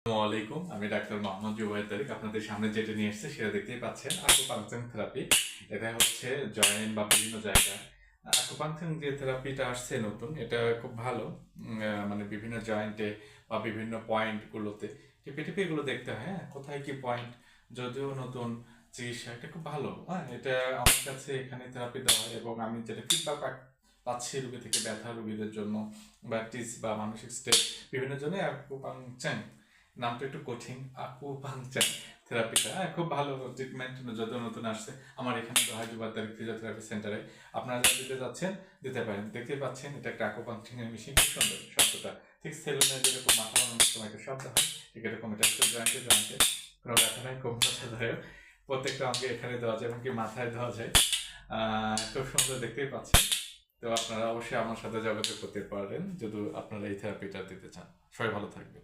আসসালামু আলাইকুম, আমি ডাক্তার মোহাম্মদ জুবায়ের তারিক। আপনাদের সামনে যেটা নিয়ে এসেছে সেটা দেখতেই পাচ্ছেন, আকুপাংচার থেরাপি। এটা হচ্ছে জয়েন্ট বা বিভিন্ন জায়গায় আকুপাংচার যে থেরাপিটা আসছে নতুন, এটা খুব ভালো। মানে বিভিন্ন জয়েন্টে বা বিভিন্ন পয়েন্টগুলোতে টিপে টিপে এগুলো দেখতে হয়, হ্যাঁ, কোথায় কি পয়েন্ট। যদিও নতুন চিকিৎসা, এটা খুব ভালো। হ্যাঁ, এটা আমার কাছে এখানে থেরাপি দেওয়া হয় এবং আমি যেটা ফিডব্যাক পাচ্ছি রোগী থেকে, ব্যথা রোগীদের জন্য বা টিস বা মানসিক স্টেট বিভিন্ন জন্য আকুপাংচার নামটা একটু কঠিন, আকুপাংচার থেরাপিটা খুব ভালো ট্রিটমেন্ট। যত নতুন আসছে আমার এখানে হায়দ্রাবাদ ফিজিওথেরাপি সেন্টারে, আপনারা যারা দিতে যাচ্ছেন দিতে পারেন। দেখতে পাচ্ছেন এটা একটা আকুপাংচার মেশিন, খুব সুন্দর শব্দটা। ঠিক সেলুনের যেরকম মাথা বানানোর সময় একটা শব্দ হয়, ঠিক এরকম এটা হচ্ছে জয়েন্টে জয়েন্টে কোনো ব্যথা নাই, খুব মজাদায়ক। প্রত্যেকটা অঙ্গে এখানে দেওয়া যায়, এমনকি মাথায় দেওয়া যায়। খুব সুন্দর, দেখতেই পাচ্ছেন। তো আপনারা অবশ্যই আমার সাথে যোগাযোগ করতে পারেন যদি আপনারা এই থেরাপিটা দিতে চান। সবাই ভালো থাকবেন।